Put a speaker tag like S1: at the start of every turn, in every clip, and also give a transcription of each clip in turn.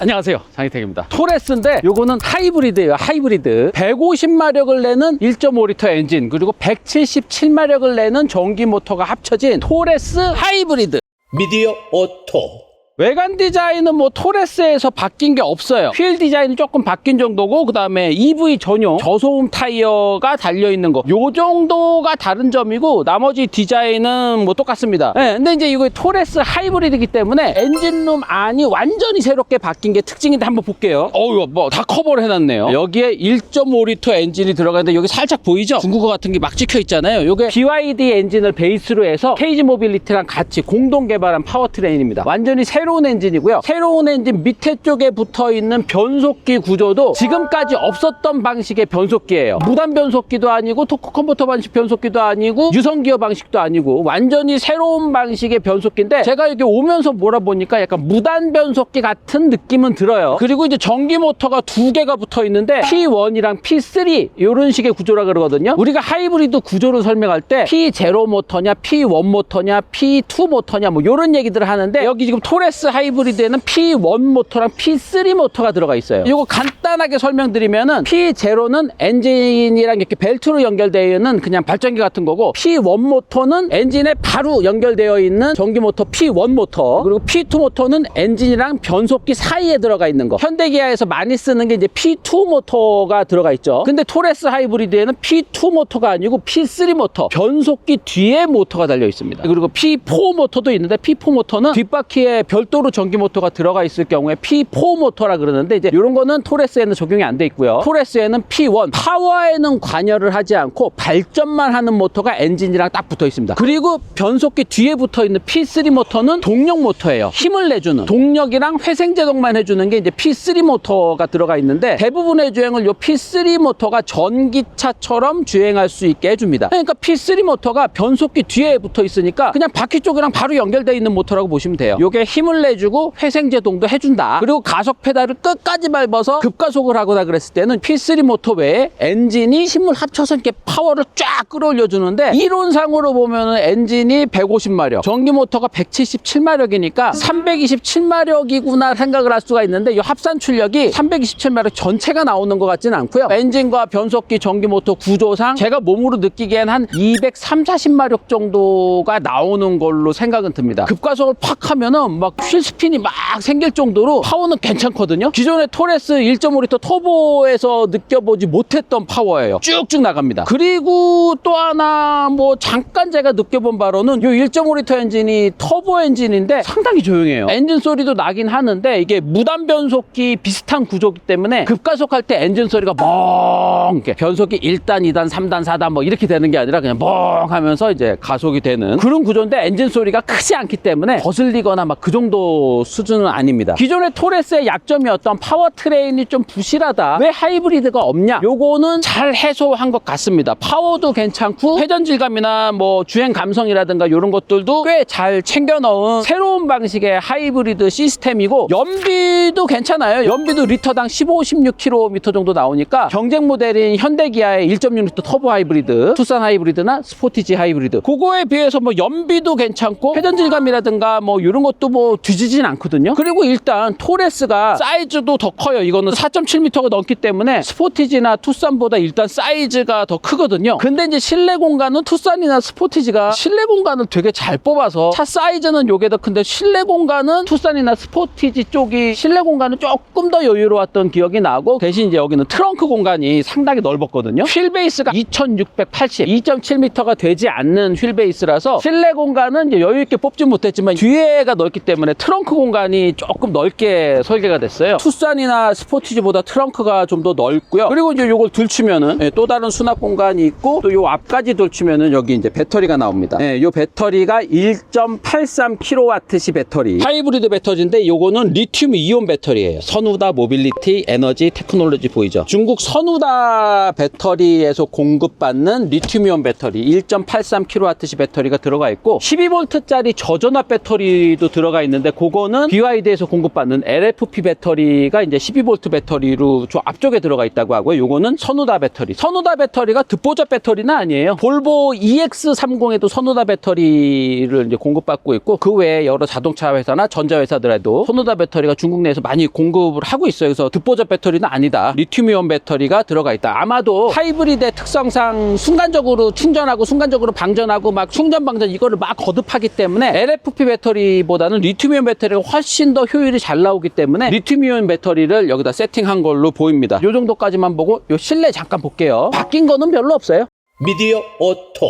S1: 안녕하세요, 장희택입니다. 토레스인데 요거는 하이브리드예요. 하이브리드 150마력을 내는 1.5L 엔진, 그리고 177마력을 내는 전기 모터가 합쳐진 토레스 하이브리드.
S2: 미디어 오토.
S1: 외관 디자인은 뭐 토레스에서 바뀐 게 없어요. 휠 디자인이 조금 바뀐 정도고, 그 다음에 EV 전용 저소음 타이어가 달려있는 거, 요 정도가 다른 점이고, 나머지 디자인은 뭐 똑같습니다. 네, 근데 이제 이거 토레스 하이브리드이기 때문에 엔진룸 안이 완전히 새롭게 바뀐 게 특징인데 한번 볼게요. 이거 뭐 다 커버를 해놨네요. 여기에 1.5L 엔진이 들어가는데 여기 살짝 보이죠? 중국어 같은 게 막 찍혀 있잖아요. 요게 BYD 엔진을 베이스로 해서 KG 모빌리티랑 같이 공동 개발한 파워트레인입니다. 완전히 새로운 엔진이고요. 새로운 엔진 밑에 쪽에 붙어있는 변속기 구조도 지금까지 없었던 방식의 변속기예요. 무단 변속기도 아니고 토크 컨버터 방식 변속기도 아니고 유성기어 방식도 아니고 완전히 새로운 방식의 변속기인데, 제가 여기 오면서 몰아보니까 약간 무단 변속기 같은 느낌은 들어요. 그리고 이제 전기 모터가 두 개가 붙어있는데 P1이랑 P3 이런 식의 구조라 그러거든요. 우리가 하이브리드 구조를 설명할 때 P0 모터냐 P1 모터냐 P2 모터냐 뭐 이런 얘기들을 하는데, 여기 지금 토레스 하이브리드에는 P1 모터랑 P3 모터가 들어가 있어요. 이거 간단하게 설명드리면은 P0는 엔진이랑 이렇게 벨트로 연결되어 있는 그냥 발전기 같은 거고, P1 모터는 엔진에 바로 연결되어 있는 전기 모터 P1 모터, 그리고 P2 모터는 엔진이랑 변속기 사이에 들어가 있는 거. 현대기아에서 많이 쓰는 게 이제 P2 모터가 들어가 있죠. 근데 토레스 하이브리드에는 P2 모터가 아니고 P3 모터, 변속기 뒤에 모터가 달려 있습니다. 그리고 P4 모터도 있는데, P4 모터는 뒷바퀴에 별도로 전기 모터가 들어가 있을 경우에 P4 모터라 그러는데, 이제 이런 거는 토레스에는 적용이 안 돼 있고요. 토레스에는 P1, 파워에는 관여를 하지 않고 발전만 하는 모터가 엔진이랑 딱 붙어 있습니다. 그리고 변속기 뒤에 붙어 있는 P3 모터는 동력 모터예요. 힘을 내주는 동력이랑 회생 제동만 해주는 게 이제 P3 모터가 들어가 있는데, 대부분의 주행을 요 P3 모터가 전기차처럼 주행할 수 있게 해줍니다. 그러니까 P3 모터가 변속기 뒤에 붙어 있으니까 그냥 바퀴 쪽이랑 바로 연결되어 있는 모터라고 보시면 돼요. 요게 힘을 내주고 회생 제동도 해준다. 그리고 가속 페달을 끝까지 밟아서 급가속을 하거나 그랬을 때는 P3 모터 외에 엔진이 힘을 합쳐서 이렇게 파워를 쫙 끌어올려 주는데, 이론상으로 보면은 엔진이 150마력, 전기 모터가 177마력이니까 327마력이구나 생각을 할 수가 있는데, 이 합산 출력이 327마력 전체가 나오는 것 같지는 않고요. 엔진과 변속기, 전기 모터 구조상 제가 몸으로 느끼기엔 한 230-40마력 정도가 나오는 걸로 생각은 듭니다. 급가속을 팍 하면은 막 휠 스핀이 막 생길 정도로 파워는 괜찮거든요. 기존의 토레스 1.5L 터보에서 느껴보지 못했던 파워예요. 쭉쭉 나갑니다. 그리고 또 하나 뭐 잠깐 제가 느껴본 바로는 이 1.5L 엔진이 터보 엔진인데 상당히 조용해요. 엔진 소리도 나긴 하는데, 이게 무단 변속기 비슷한 구조기 때문에 급가속할 때 엔진 소리가 멍, 이렇게 변속기 1단, 2단, 3단, 4단 뭐 이렇게 되는 게 아니라 그냥 멍 하면서 이제 가속이 되는 그런 구조인데, 엔진 소리가 크지 않기 때문에 거슬리거나 막 그 정도 수준은 아닙니다. 기존의 토레스의 약점이었던 파워트레인이 좀 부실하다, 왜 하이브리드가 없냐, 요거는 잘 해소한 것 같습니다. 파워도 괜찮고 회전 질감이나 뭐 주행 감성이라든가 이런 것들도 꽤 잘 챙겨 넣은 새로운 방식의 하이브리드 시스템이고, 연비도 괜찮아요. 연비도 리터당 15-16km 정도 나오니까 경쟁 모델인 현대기아의 1.6L 터보 하이브리드, 투싼 하이브리드나 스포티지 하이브리드, 그거에 비해서 뭐 연비도 괜찮고 회전 질감이라든가 뭐 이런 것도 뭐 뒤지진 않거든요. 그리고 일단 토레스가 사이즈도 더 커요. 이거는 4.7m가 넘기 때문에 스포티지나 투싼보다 일단 사이즈가 더 크거든요. 근데 이제 실내 공간은 투싼이나 스포티지가 실내 공간을 되게 잘 뽑아서, 차 사이즈는 요게 더 큰데 실내 공간은 투싼이나 스포티지 쪽이 실내 공간은 조금 더 여유로웠던 기억이 나고, 대신 이제 여기는 트렁크 공간이 상당히 넓었거든요. 휠 베이스가 2680, 2.7m가 되지 않는 휠 베이스라서 실내 공간은 이제 여유 있게 뽑지 못했지만 뒤에가 넓기 때문에 트렁크 공간이 조금 넓게 설계가 됐어요. 투싼이나 스포티지보다 트렁크가 좀 더 넓고요. 그리고 이제 요걸 들추면은 또 다른 수납 공간이 있고, 또 요 앞까지 들추면은 여기 이제 배터리가 나옵니다. 요 배터리가 1.83kWh 배터리, 하이브리드 배터리인데 요거는 리튬 이온 배터리예요. 선우다 모빌리티 에너지 테크놀로지 보이죠? 중국 선우다 배터리에서 공급받는 리튬 이온 배터리 1.83kWh 배터리가 들어가 있고, 12V짜리 저전압 배터리도 들어가 있는 있는데 그거는 BYD에서 공급받는 LFP 배터리가 이제 12V 배터리로 저 앞쪽에 들어가 있다고 하고요. 요거는 선우다 배터리. 선우다 배터리가 듣보잡 배터리는 아니에요. 볼보 EX30에도 선우다 배터리를 이제 공급받고 있고 그 외에 여러 자동차 회사나 전자 회사들에도 선우다 배터리가 중국 내에서 많이 공급을 하고 있어요. 그래서 듣보잡 배터리는 아니다. 리튬이온 배터리가 들어가 있다. 아마도 하이브리드의 특성상 순간적으로 충전하고 순간적으로 방전하고 막 충전 방전 이거를 막 거듭하기 때문에 LFP 배터리보다는 리튬이온 배터리가 훨씬 더 효율이 잘 나오기 때문에 리튬이온 배터리를 여기다 세팅한 걸로 보입니다. 요 정도까지만 보고 요 실내 잠깐 볼게요. 바뀐 거는 별로 없어요.
S2: 미디어 오토.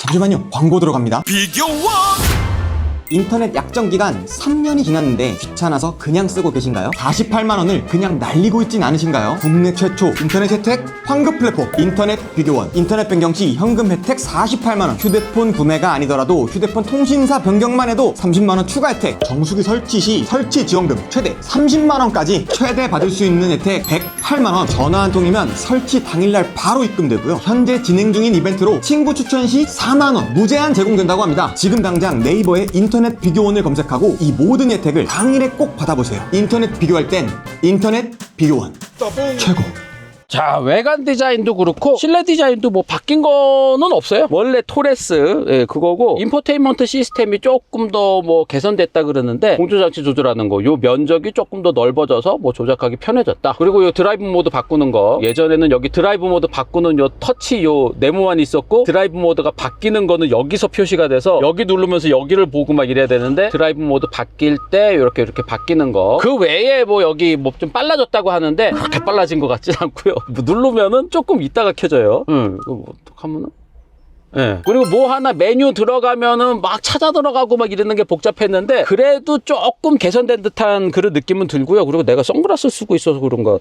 S3: 잠시만요. 광고 들어갑니다.
S4: 비교원
S3: 인터넷 약정 기간 3년이 지났는데 귀찮아서 그냥 쓰고 계신가요? 48만 원을 그냥 날리고 있진 않으신가요? 국내 최초 인터넷 혜택 환급 플랫폼 인터넷 비교원. 인터넷 변경 시 현금 혜택 48만 원. 휴대폰 구매가 아니더라도 휴대폰 통신사 변경만 해도 30만 원 추가 혜택. 정수기 설치 시 설치 지원금 최대 30만 원까지 최대 받을 수 있는 혜택 108만 원. 전화 한 통이면 설치 당일날 바로 입금되고요. 현재 진행 중인 이벤트로 친구 추천 시 4만 원 무제한 제공된다고 합니다. 지금 당장 네이버에 인터넷 비교원을 검색하고 이 모든 혜택을 당일에 꼭 받아보세요. 인터넷 비교할 땐 인터넷 비교원 최고.
S1: 자, 외관 디자인도 그렇고 실내 디자인도 뭐 바뀐 거는 없어요. 원래 토레스 그거고 인포테인먼트 시스템이 조금 더 뭐 개선됐다 그러는데 공조장치 조절하는 거 요 면적이 조금 더 넓어져서 뭐 조작하기 편해졌다. 그리고 요 드라이브 모드 바꾸는 거 예전에는 여기 드라이브 모드 바꾸는 요 터치 요 네모만 있었고 드라이브 모드가 바뀌는 거는 여기서 표시가 돼서 여기 누르면서 여기를 보고 막 이래야 되는데 드라이브 모드 바뀔 때 이렇게 바뀌는 거. 그 외에 뭐 여기 뭐 좀 빨라졌다고 하는데 그렇게 빨라진 것 같진 않고요. 뭐 누르면은 조금 있다가 켜져요. 이거 뭐 어떡하면은? 예. 그리고 뭐 하나 메뉴 들어가면은 막 찾아 들어가고 막 이러는 게 복잡했는데 그래도 조금 개선된 듯한 그런 느낌은 들고요. 그리고 내가 선글라스 쓰고 있어서 그런가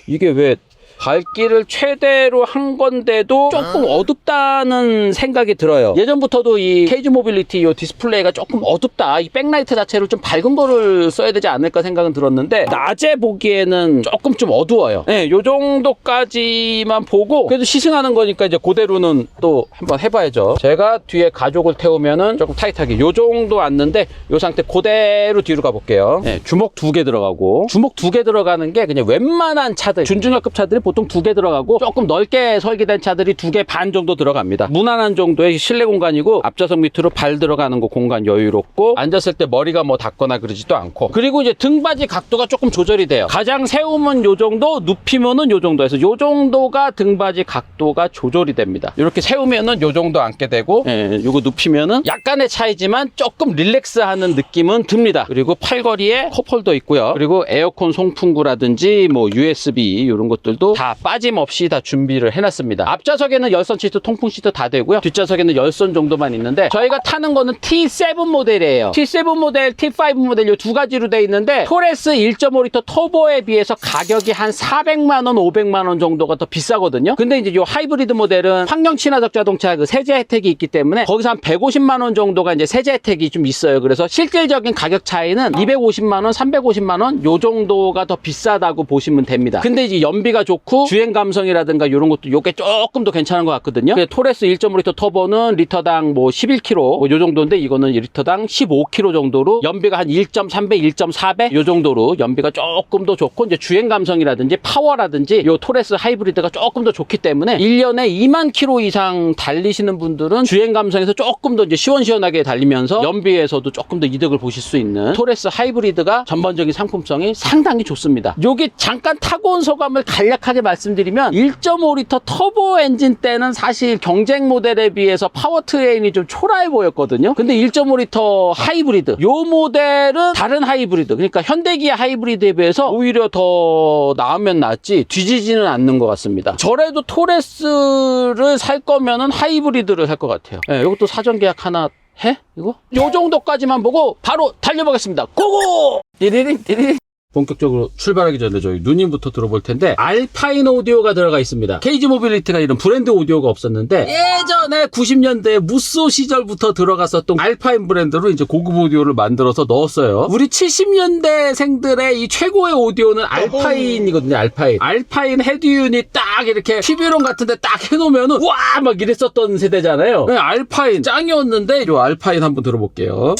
S1: 이게 왜 밝기를 최대로 한 건데도 조금 어둡다는 생각이 들어요. 예전부터도 이 케이지 모빌리티 이 디스플레이가 조금 어둡다. 이 백라이트 자체를 좀 밝은 거를 써야 되지 않을까 생각은 들었는데 낮에 보기에는 조금 좀 어두워요. 네, 요 정도까지만 보고 그래도 시승하는 거니까 이제 그대로는 또 한번 해봐야죠. 제가 뒤에 가족을 태우면은 조금 타이트하게 요 정도 왔는데 요 상태 그대로 뒤로 가볼게요. 네, 주먹 2개 들어가고 주먹 2개 들어가는 게 그냥 웬만한 차들 준중형급 차들이 보통 2개 들어가고 조금 넓게 설계된 차들이 2개 반 정도 들어갑니다. 무난한 정도의 실내 공간이고 앞좌석 밑으로 발 들어가는 거 공간 여유롭고 앉았을 때 머리가 뭐 닿거나 그러지도 않고 그리고 이제 등받이 각도가 조금 조절이 돼요. 가장 세우면 요 정도 눕히면은 요 정도에서 요 정도가 등받이 각도가 조절이 됩니다. 이렇게 세우면은 요 정도 앉게 되고 요거 눕히면은 약간의 차이지만 조금 릴렉스하는 느낌은 듭니다. 그리고 팔걸이에 컵홀더 있고요. 그리고 에어컨 송풍구라든지 뭐 USB 이런 것들도 다 빠짐없이 다 준비를 해놨습니다. 앞좌석에는 열선 시트, 통풍 시트 다 되고요. 뒷좌석에는 열선 정도만 있는데 저희가 타는 거는 T7 모델이에요. T7 모델, T5 모델 이 두 가지로 돼 있는데 토레스 1.5L 터보에 비해서 가격이 한 400만 원, 500만 원 정도가 더 비싸거든요. 근데 이제 이 하이브리드 모델은 환경 친화적 자동차 그 세제 혜택이 있기 때문에 거기서 한 150만 원 정도가 이제 세제 혜택이 좀 있어요. 그래서 실질적인 가격 차이는 250만 원, 350만 원 요 정도가 더 비싸다고 보시면 됩니다. 근데 이제 연비가 좋고 주행 감성이라든가 이런 것도 요게 조금 더 괜찮은 것 같거든요. 토레스 1.5L 터보는 리터당 뭐 11km 뭐 요 정도인데 이거는 리터당 15km 정도로 연비가 한 1.3배, 1.4배 요 정도로 연비가 조금 더 좋고 이제 주행 감성이라든지 파워라든지 요 토레스 하이브리드가 조금 더 좋기 때문에 1년에 2만 km 이상 달리시는 분들은 주행 감성에서 조금 더 이제 시원시원하게 달리면서 연비에서도 조금 더 이득을 보실 수 있는 토레스 하이브리드가 전반적인 상품성이 상당히 좋습니다. 요게 잠깐 타고 온 소감을 간략하게 말씀드리면 1.5L 터보 엔진 때는 사실 경쟁 모델에 비해서 파워트레인이 좀 초라해 보였거든요. 근데 1.5L 하이브리드 요 모델은 다른 하이브리드 그러니까 현대기아 하이브리드에 비해서 오히려 더 나으면 낫지 뒤지지는 않는 것 같습니다. 저래도 토레스를 살 거면은 하이브리드를 살 것 같아요. 네, 이것도 사전 계약 하나 해? 이거? 요 정도까지만 보고 바로 달려보겠습니다. 고고! 띠리링 띠리링 본격적으로 출발하기 전에 저희 누님부터 들어볼 텐데 알파인 오디오가 들어가 있습니다. 케이지 모빌리티가 이런 브랜드 오디오가 없었는데 예전에 90년대 무쏘 시절부터 들어갔었던 알파인 브랜드로 이제 고급 오디오를 만들어서 넣었어요. 우리 70년대생들의 이 최고의 오디오는 알파인이거든요. 알파인 헤드 유닛 딱 이렇게 TV론 같은데 딱 해놓으면은 와 막 이랬었던 세대잖아요. 알파인 짱이었는데 이 알파인 한번 들어볼게요.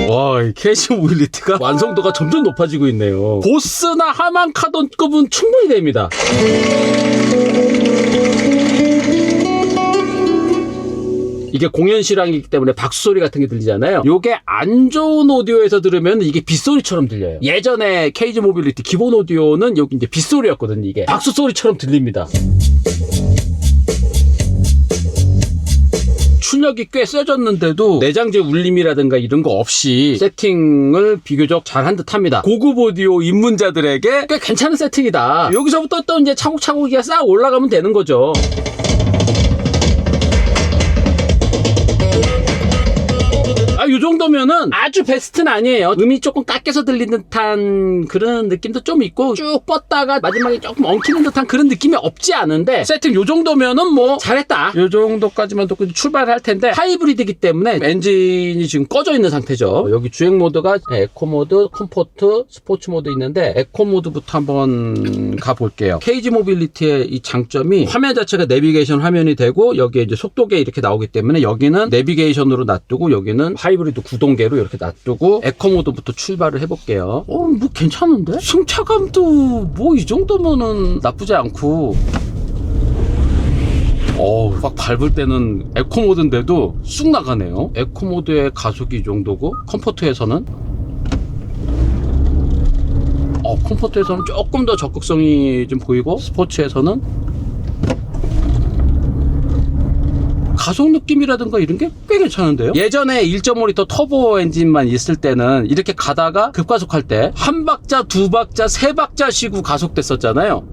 S1: 와, 이 KG 모빌리티가 완성도가 점점 높아지고 있네요. 보스나 하만 카돈급은 충분히 됩니다. 이게 공연 실황이기 때문에 박수 소리 같은 게 들리잖아요. 요게 안 좋은 오디오에서 들으면 이게 빗소리처럼 들려요. 예전에 KG 모빌리티 기본 오디오는 여기 이제 빗소리였거든요. 이게 박수 소리처럼 들립니다. 출력이 꽤 세졌는데도 내장재 울림이라든가 이런 거 없이 세팅을 비교적 잘한 듯 합니다. 고급 오디오 입문자들에게 꽤 괜찮은 세팅이다. 여기서부터 또 이제 차곡차곡 이게 싹 올라가면 되는 거죠. 요 정도면은 아주 베스트는 아니에요. 음이 조금 깎여서 들리는 듯한 그런 느낌도 좀 있고 쭉 뻗다가 마지막에 조금 엉키는 듯한 그런 느낌이 없지 않은데 세팅 요 정도면은 뭐 잘했다. 요 정도까지만 또 출발할 텐데 하이브리드이기 때문에 엔진이 지금 꺼져 있는 상태죠. 여기 주행 모드가 에코 모드, 컴포트, 스포츠 모드 있는데 에코 모드부터 한번 가볼게요. KG 모빌리티의 이 장점이 화면 자체가 내비게이션 화면이 되고 여기에 이제 속도계 이렇게 나오기 때문에 여기는 내비게이션으로 놔두고 여기는 하이브리드 구동계로 이렇게 놔두고 에코 모드부터 출발을 해볼게요. 뭐 괜찮은데? 승차감도 뭐 이 정도면은 나쁘지 않고 막 밟을 때는 에코 모드인데도 쑥 나가네요. 에코 모드의 가속이 이 정도고 컴포트에서는 컴포트에서는 조금 더 적극성이 좀 보이고 스포츠에서는 가속 느낌이라든가 이런 게 꽤 괜찮은데요? 예전에 1.5L 터보 엔진만 있을 때는 이렇게 가다가 급가속할 때 한 박자, 두 박자, 세 박자 쉬고 가속됐었잖아요.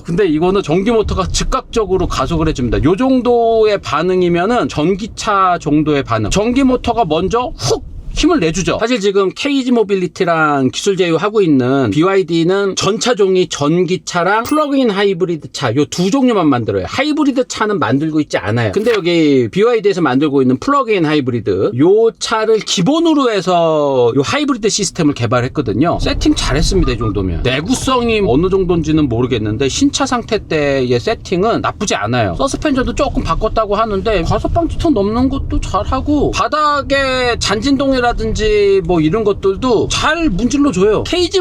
S1: 근데 이거는 전기 모터가 즉각적으로 가속을 해줍니다. 요 정도의 반응이면은 전기차 정도의 반응. 전기 모터가 먼저 훅 힘을 내주죠. 사실 지금 KG 모빌리티랑 기술 제휴하고 있는 BYD는 전 차종이 전기차랑 플러그인 하이브리드 차 요 두 종류만 만들어요. 하이브리드 차는 만들고 있지 않아요. 근데 여기 BYD에서 만들고 있는 플러그인 하이브리드 요 차를 기본으로 해서 요 하이브리드 시스템을 개발했거든요. 세팅 잘했습니다. 이 정도면. 내구성이 어느 정도인지는 모르겠는데 신차 상태 때의 세팅은 나쁘지 않아요. 서스펜션도 조금 바꿨다고 하는데 과속방지턱 넘는 것도 잘하고 바닥에 잔진동이라든지 뭐 이런 것들도 잘 문질러 줘요. KG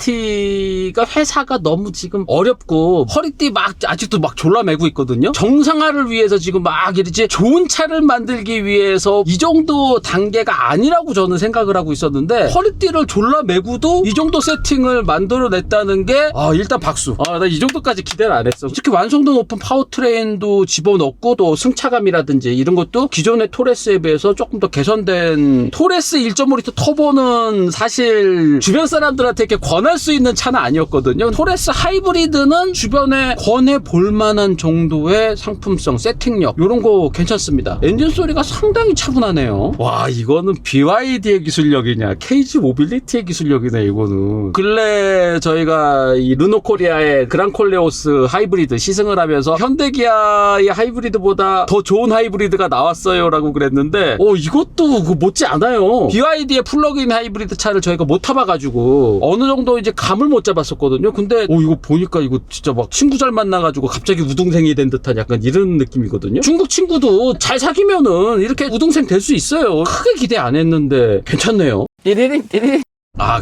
S1: 모빌리티가 회사가 너무 지금 어렵고 허리띠 막 아직도 막 졸라매고 있거든요. 정상화를 위해서 지금 막 이러지 좋은 차를 만들기 위해서 이 정도 단계가 아니라고 저는 생각을 하고 있었는데 허리띠를 졸라매고도 이 정도 세팅을 만들어냈다는 게 일단 박수. 나 이 정도까지 기대를 안 했어. 특히 완성도 높은 파워트레인도 집어넣고 또 승차감이라든지 이런 것도 기존의 토레스에 비해서 조금 더 개선된 토레스 1.5L 터보는 사실 주변 사람들한테 이렇게 권할 수 있는 차는 아니었거든요. 토레스 하이브리드는 주변에 권해 볼 만한 정도의 상품성, 세팅력 이런 거 괜찮습니다. 엔진 소리가 상당히 차분하네요. 와, 이거는 BYD의 기술력이냐 KG 모빌리티의 기술력이네. 이거는 근래 저희가 이 르노코리아의 그랑콜레오스 하이브리드 시승을 하면서 현대기아의 하이브리드보다 더 좋은 하이브리드가 나왔어요 라고 그랬는데 이것도 못지 않아요. BYD의 플러그인 하이브리드 차를 저희가 못 타봐가지고 어느 정도 이제 감을 못 잡았었거든요. 근데 이거 보니까 이거 진짜 막 친구 잘 만나가지고 갑자기 우등생이 된 듯한 약간 이런 느낌이거든요. 중국 친구도 잘 사귀면은 이렇게 우등생 될 수 있어요. 크게 기대 안 했는데 괜찮네요. 띠리링 띠리링.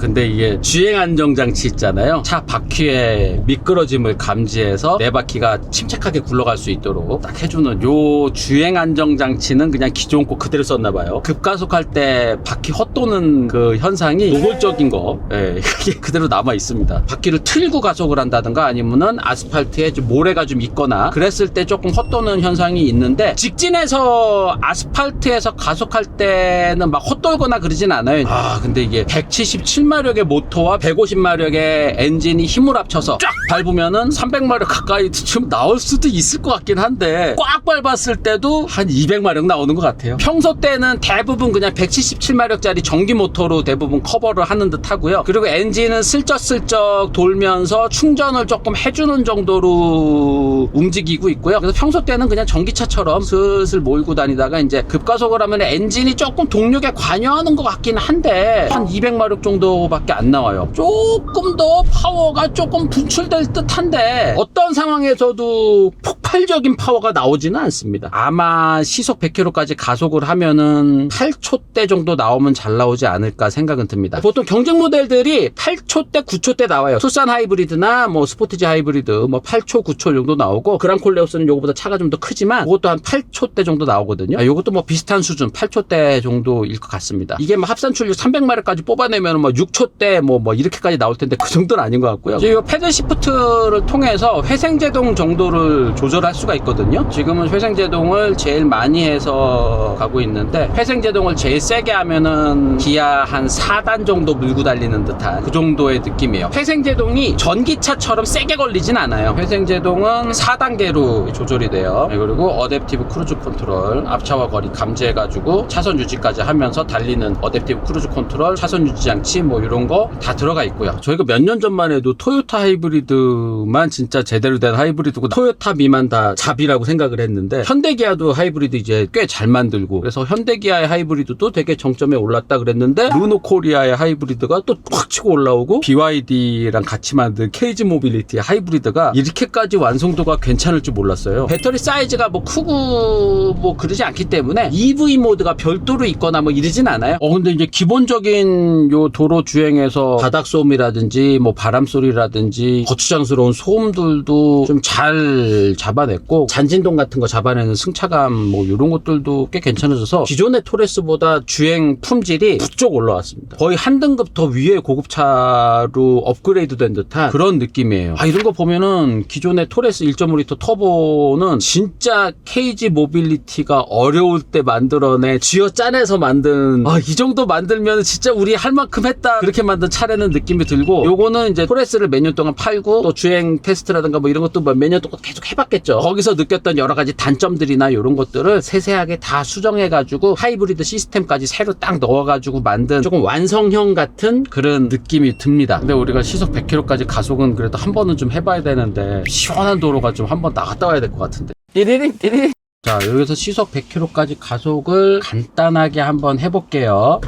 S1: 근데 이게 주행 안정 장치 있잖아요. 차 바퀴의 미끄러짐을 감지해서 네 바퀴가 침착하게 굴러갈 수 있도록 딱 해주는 요 주행 안정 장치는 그냥 기존 거 그대로 썼나봐요. 급가속할 때 바퀴 헛도는 그 현상이 노골적인 거, 그게 그대로 남아 있습니다. 바퀴를 틀고 가속을 한다든가 아니면은 아스팔트에 좀 모래가 좀 있거나 그랬을 때 조금 헛도는 현상이 있는데 직진해서 아스팔트에서 가속할 때는 막 헛돌거나 그러진 않아요. 근데 이게 177마력의 모터와 150마력의 엔진이 힘을 합쳐서 쫙 밟으면은 300마력 가까이 좀 나올 수도 있을 것 같긴 한데 꽉 밟았을 때도 한 200마력 나오는 것 같아요. 평소 때는 대부분 그냥 177마력짜리 전기 모터로 대부분 커버를 하는 듯 하고요. 그리고 엔진은 슬쩍슬쩍 돌면서 충전을 조금 해주는 정도로 움직이고 있고요. 그래서 평소 때는 그냥 전기차처럼 슬슬 몰고 다니다가 이제 급가속을 하면 엔진이 조금 동력에 관여하는 것 같긴 한데 한 200마력 정도 정도밖에 안 나와요. 조금 더 파워가 조금 분출될 듯한데 어떤 상황에서도 폭발적인 파워가 나오지는 않습니다. 아마 시속 100km까지 가속을 하면은 8초대 정도 나오면 잘 나오지 않을까 생각은 듭니다. 보통 경쟁 모델들이 8초대, 9초대 나와요. 투싼 하이브리드나 뭐 스포티지 하이브리드 뭐 8초, 9초 정도 나오고 그랑콜레오스는 요거보다 차가 좀 더 크지만 그것도 한 8초대 정도 나오거든요. 요것도 뭐 비슷한 수준 8초대 정도일 것 같습니다. 이게 뭐 합산 출력 300마력까지 뽑아내면 뭐 6초대 뭐 이렇게까지 나올 텐데 그 정도는 아닌 것 같고요. 이 패들 시프트를 통해서 회생제동 정도를 조절할 수가 있거든요. 지금은 회생제동을 제일 많이 해서 가고 있는데 회생제동을 제일 세게 하면은 기아 한 4단 정도 물고 달리는 듯한 그 정도의 느낌이에요. 회생제동이 전기차처럼 세게 걸리진 않아요. 회생제동은 4단계로 조절이 돼요. 그리고 어댑티브 크루즈 컨트롤, 앞차와 거리 감지해가지고 차선 유지까지 하면서 달리는 어댑티브 크루즈 컨트롤, 차선 유지 장치 뭐 이런 거 다 들어가 있고요. 저희가 몇 년 전만 해도 토요타 하이브리드만 진짜 제대로 된 하이브리드고 토요타 미만 다 잡이라고 생각을 했는데 현대기아도 하이브리드 이제 꽤 잘 만들고 그래서 현대기아의 하이브리드도 되게 정점에 올랐다 그랬는데 르노 코리아의 하이브리드가 또 팍 치고 올라오고 BYD랑 같이 만든 케이지 모빌리티의 하이브리드가 이렇게까지 완성도가 괜찮을 줄 몰랐어요. 배터리 사이즈가 뭐 크고 뭐 그러지 않기 때문에 EV 모드가 별도로 있거나 뭐 이러진 않아요. 근데 이제 기본적인 요 도로 주행에서 바닥 소음이라든지 뭐 바람 소리라든지 거추장스러운 소음들도 좀 잘 잡아냈고 잔진동 같은 거 잡아내는 승차감 뭐 이런 것들도 꽤 괜찮아져서 기존의 토레스보다 주행 품질이 부쩍 올라왔습니다. 거의 한 등급 더 위에 고급차로 업그레이드 된 듯한 그런 느낌이에요. 이런 거 보면은 기존의 토레스 1.5L 터보는 진짜 케이지 모빌리티가 어려울 때 만들어내 쥐어짜내서 만든 이 정도 만들면 진짜 우리 할 만큼 했다 그렇게 만든 차라는 느낌이 들고 요거는 이제 토레스를 몇 년 동안 팔고 또 주행 테스트라든가 뭐 이런 것도 몇 년 동안 계속 해봤겠죠. 거기서 느꼈던 여러 가지 단점들이나 이런 것들을 세세하게 다 수정해가지고 하이브리드 시스템까지 새로 딱 넣어가지고 만든 조금 완성형 같은 그런 느낌이 듭니다. 근데 우리가 시속 100km까지 가속은 그래도 한 번은 좀 해봐야 되는데 시원한 도로가 좀 한 번 나갔다 와야 될 것 같은데 띠리링 자, 여기서 시속 100km까지 가속을 간단하게 한번 해볼게요.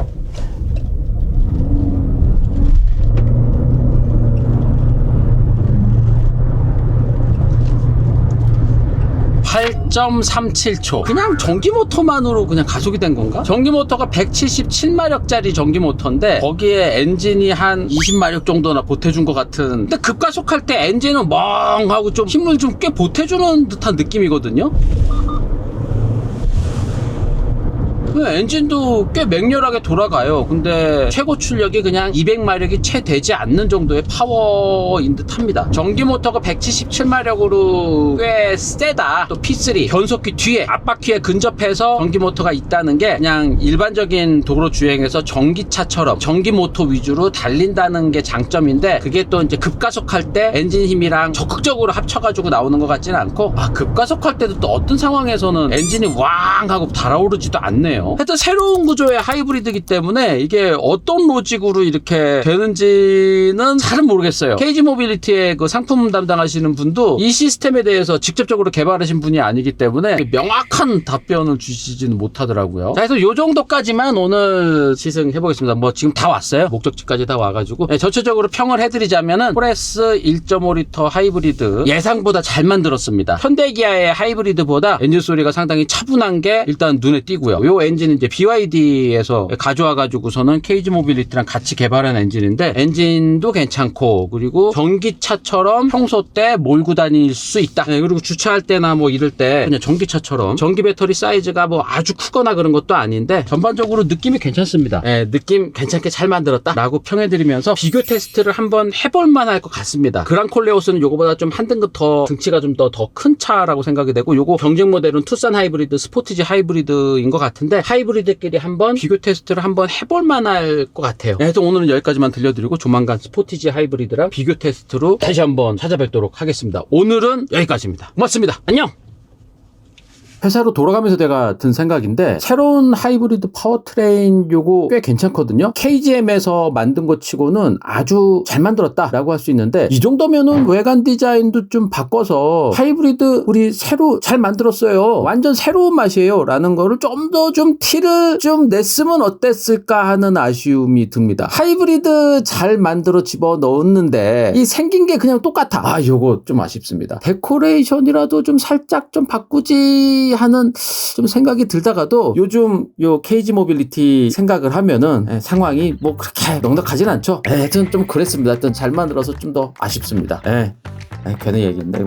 S1: (8.37초) 그냥 전기 모터만으로 그냥 가속이 된 건가? 전기 모터가 177마력짜리 전기 모터인데 거기에 엔진이 한 20마력 정도나 보태준 것 같은. 근데 급가속할 때 엔진은 멍하고 좀 힘을 좀 꽤 보태주는 듯한 느낌이거든요. 엔진도 꽤 맹렬하게 돌아가요. 근데 최고 출력이 그냥 200마력이 채 되지 않는 정도의 파워인 듯 합니다. 전기 모터가 177마력으로 꽤 세다. 또 P3 변속기 뒤에 앞바퀴에 근접해서 전기 모터가 있다는 게 그냥 일반적인 도로 주행에서 전기차처럼 전기 모터 위주로 달린다는 게 장점인데 그게 또 이제 급가속할 때 엔진 힘이랑 적극적으로 합쳐가지고 나오는 것 같지는 않고 급가속할 때도 또 어떤 상황에서는 엔진이 왕 하고 달아오르지도 않네요. 하여튼 새로운 구조의 하이브리드이기 때문에 이게 어떤 로직으로 이렇게 되는지는 잘은 모르겠어요. 케이지 모빌리티의 그 상품 담당하시는 분도 이 시스템에 대해서 직접적으로 개발하신 분이 아니기 때문에 명확한 답변을 주시지는 못하더라고요. 자, 그래서 요 정도까지만 오늘 시승해보겠습니다. 뭐 지금 다 왔어요. 목적지까지 다 와가지고 전체적으로 평을 해드리자면은 토레스 1.5L 하이브리드 예상보다 잘 만들었습니다. 현대기아의 하이브리드보다 엔진 소리가 상당히 차분한 게 일단 눈에 띄고요. 요 엔진은 이제 BYD에서 가져와가지고서는 케이지 모빌리티랑 같이 개발한 엔진인데 엔진도 괜찮고 그리고 전기차처럼 평소 때 몰고 다닐 수 있다. 그리고 주차할 때나 뭐 이럴 때 그냥 전기차처럼 전기 배터리 사이즈가 뭐 아주 크거나 그런 것도 아닌데 전반적으로 느낌이 괜찮습니다. 느낌 괜찮게 잘 만들었다 라고 평해드리면서 비교 테스트를 한번 해볼 만할 것 같습니다. 그랑콜레오스는 요거보다 좀 한 등급 더 등치가 좀 더 큰 차라고 생각이 되고 요거 경쟁 모델은 투싼 하이브리드, 스포티지 하이브리드인 것 같은데 하이브리드끼리 한번 비교 테스트를 한번 해볼 만할 것 같아요. 그래서 오늘은 여기까지만 들려드리고 조만간 스포티지 하이브리드랑 비교 테스트로 다시 한번 찾아뵙도록 하겠습니다. 오늘은 여기까지입니다. 고맙습니다. 안녕. 회사로 돌아가면서 내가 든 생각인데 새로운 하이브리드 파워트레인 요거 꽤 괜찮거든요. KGM에서 만든 것 치고는 아주 잘 만들었다라고 할 수 있는데 이 정도면은 외관 디자인도 좀 바꿔서 하이브리드 우리 새로 잘 만들었어요. 완전 새로운 맛이에요. 라는 거를 좀 더 좀 티를 좀 냈으면 어땠을까 하는 아쉬움이 듭니다. 하이브리드 잘 만들어 집어 넣었는데 이 생긴 게 그냥 똑같아. 아, 요거 좀 아쉽습니다. 데코레이션이라도 좀 살짝 좀 바꾸지 하는 좀 생각이 들다가도 요즘 요 KG 모빌리티 생각을 하면은 상황이 뭐 그렇게 넉넉하진 않죠. 하여튼 좀 그랬습니다. 하여튼 잘 만들어서 좀 더 아쉽습니다. 괜히 얘기했네.